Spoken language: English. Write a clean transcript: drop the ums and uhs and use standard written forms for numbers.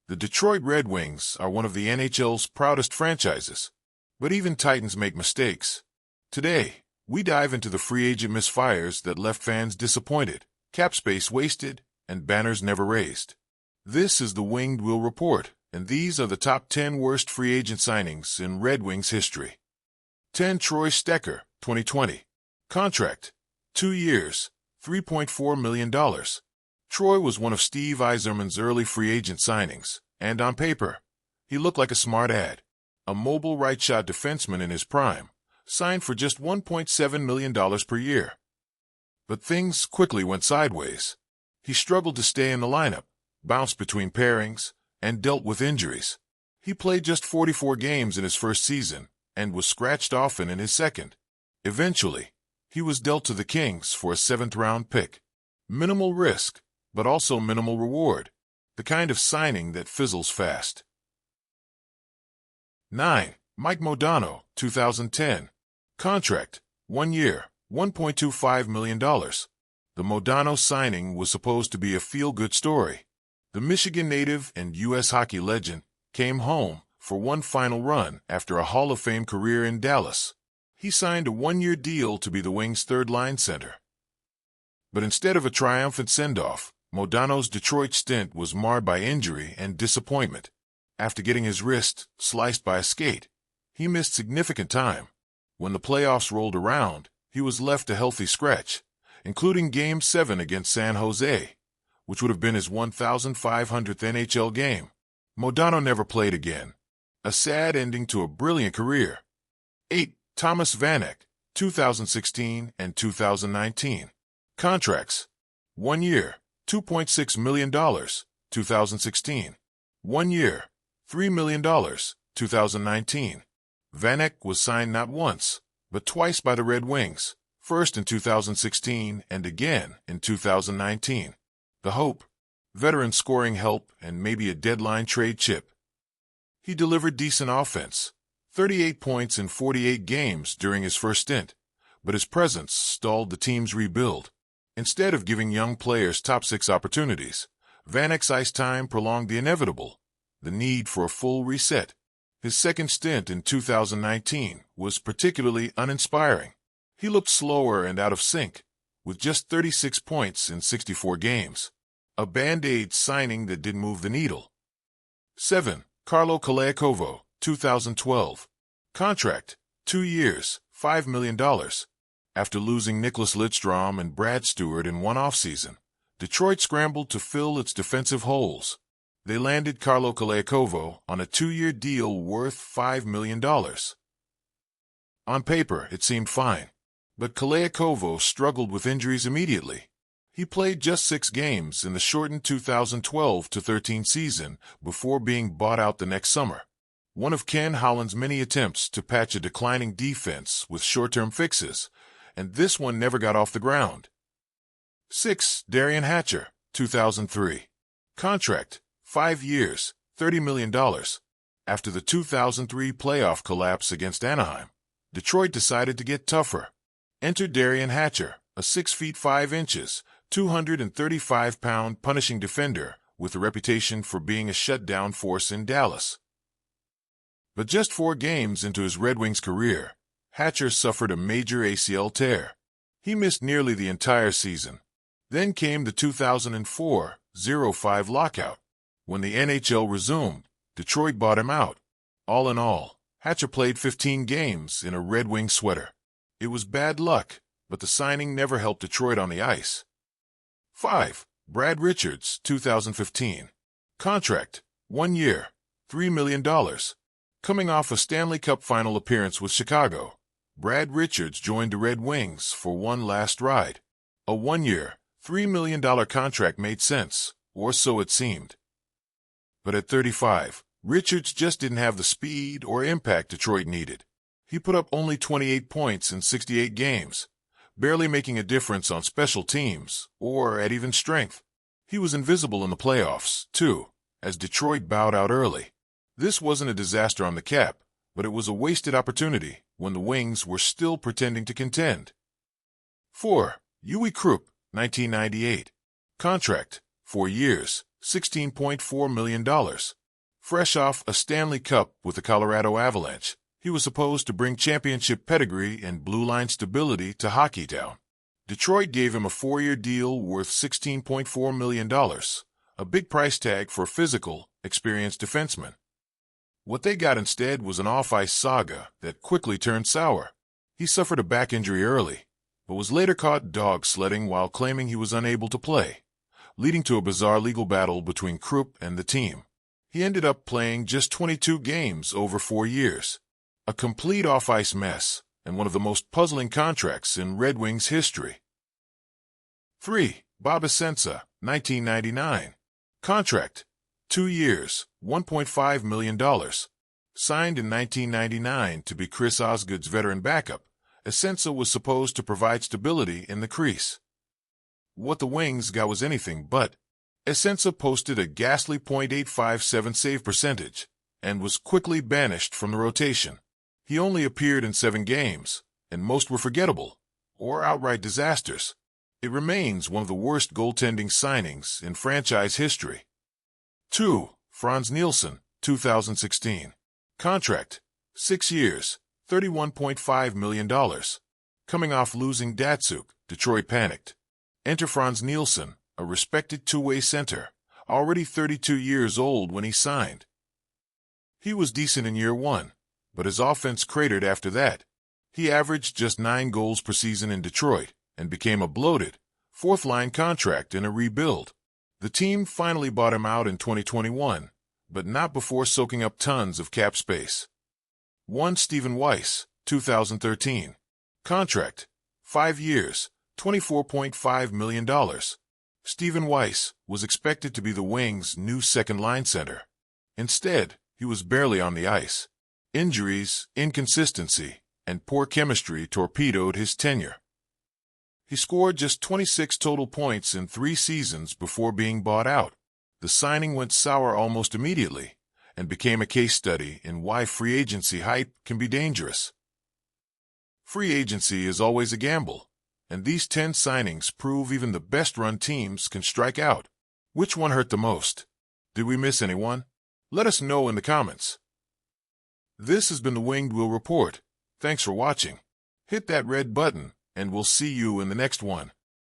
The Detroit Red Wings are one of the NHL's proudest franchises. But even Titans make mistakes. Today, we dive into the free agent misfires that left fans disappointed, cap space wasted, and banners never raised. This is the Winged Wheel Report, and these are the top 10 worst free agent signings in Red Wings history. 10. Troy Stecher, 2020. Contract: 2 years, $3.4 million. Troy was one of Steve Yzerman's early free agent signings, and on paper, he looked like a smart ad. A mobile right-shot defenseman in his prime, signed for just $1.7 million per year. But things quickly went sideways. He struggled to stay in the lineup, bounced between pairings, and dealt with injuries. He played just 44 games in his first season, and was scratched often in his second. Eventually, he was dealt to the Kings for a 7th-round pick. Minimal risk, but also minimal reward. The kind of signing that fizzles fast. 9. Mike Modano, 2010. Contract: 1 year, $1.25 million. The Modano signing was supposed to be a feel-good story. The Michigan native and U.S. hockey legend came home for one final run after a Hall of Fame career in Dallas. He signed a 1-year deal to be the Wings' third-line center. But instead of a triumphant send-off, Modano's Detroit stint was marred by injury and disappointment. After getting his wrist sliced by a skate, he missed significant time. When the playoffs rolled around, he was left a healthy scratch, including Game 7 against San Jose, which would have been his 1,500th NHL game. Modano never played again. A sad ending to a brilliant career. 8. Thomas Vanek, 2016 and 2019. Contracts: 1 year, $2.6 million, 2016. 1 year, $3 million, 2019. Vanek was signed not once, but twice by the Red Wings, first in 2016 and again in 2019. The hope: veteran scoring help and maybe a deadline trade chip. He delivered decent offense, 38 points in 48 games during his first stint, but his presence stalled the team's rebuild. Instead of giving young players top 6 opportunities, Vanek's ice time prolonged the inevitable, the need for a full reset. His second stint in 2019 was particularly uninspiring. He looked slower and out of sync, with just 36 points in 64 games. A Band-Aid signing that didn't move the needle. 7. Carlo Kaleakovo, 2012. Contract: 2 years, $5 million. After losing Nicholas Lidstrom and Brad Stewart in one offseason, Detroit scrambled to fill its defensive holes. They landed Carlo Kaleakovo on a 2-year deal worth $5 million. On paper, it seemed fine, but Kaleakovo struggled with injuries immediately. He played just 6 games in the shortened 2012-13 season before being bought out the next summer. One of Ken Holland's many attempts to patch a declining defense with short-term fixes, and this one never got off the ground. 6. Derian Hatcher, 2003. Contract: 5 years, $30 million. After the 2003 playoff collapse against Anaheim, Detroit decided to get tougher. Enter Derian Hatcher, a 6 feet 5 inches, 235-pound punishing defender with a reputation for being a shutdown force in Dallas. But just 4 games into his Red Wings career, Hatcher suffered a major ACL tear. He missed nearly the entire season. Then came the 2004-05 lockout. When the NHL resumed, Detroit bought him out. All in all, Hatcher played 15 games in a Red Wing sweater. It was bad luck, but the signing never helped Detroit on the ice. 5. Brad Richards, 2015. Contract: 1 year, $3 million. Coming off a Stanley Cup final appearance with Chicago, Brad Richards joined the Red Wings for one last ride. A 1-year, $3 million contract made sense, or so it seemed. But at 35, Richards just didn't have the speed or impact Detroit needed. He put up only 28 points in 68 games, barely making a difference on special teams or at even strength. He was invisible in the playoffs, too, as Detroit bowed out early. This wasn't a disaster on the cap, but it was a wasted opportunity when the Wings were still pretending to contend. 4. Uwe Krupp, 1998. Contract: 4 years, $16.4 million. Fresh off a Stanley Cup with the Colorado Avalanche, he was supposed to bring championship pedigree and blue line stability to Hockey Town. Detroit gave him a 4-year deal worth $16.4 million, a big price tag for a physical, experienced defenseman. What they got instead was an off-ice saga that quickly turned sour. He suffered a back injury early, but was later caught dog-sledding while claiming he was unable to play, leading to a bizarre legal battle between Krupp and the team. He ended up playing just 22 games over 4 years. A complete off-ice mess, and one of the most puzzling contracts in Red Wings history. 3. Bob Essensa, 1999. Contract, 2 years, $1.5 million. Signed in 1999 to be Chris Osgood's veteran backup, Essensa was supposed to provide stability in the crease. What the Wings got was anything but. Essensa posted a ghastly .857 save percentage, and was quickly banished from the rotation. He only appeared in 7 games, and most were forgettable, or outright disasters. It remains one of the worst goaltending signings in franchise history. 2. Franz Nielsen, 2016. Contract, 6 years, $31.5 million. Coming off losing Datsuk, Detroit panicked. Enter Franz Nielsen, a respected two-way center, already 32 years old when he signed. He was decent in year 1, but his offense cratered after that. He averaged just 9 goals per season in Detroit and became a bloated, fourth-line contract in a rebuild. The team finally bought him out in 2021, but not before soaking up tons of cap space. 1. Stephen Weiss, 2013. Contract, 5 years, $24.5 million. Stephen Weiss was expected to be the Wings' new second-line center. Instead, he was barely on the ice. Injuries, inconsistency, and poor chemistry torpedoed his tenure. He scored just 26 total points in 3 seasons before being bought out. The signing went sour almost immediately and became a case study in why free agency hype can be dangerous. Free agency is always a gamble, and these 10 signings prove even the best-run teams can strike out. Which one hurt the most? Did we miss anyone? Let us know in the comments. This has been the Winged Wheel Report. Thanks for watching. Hit that red button, and we'll see you in the next one.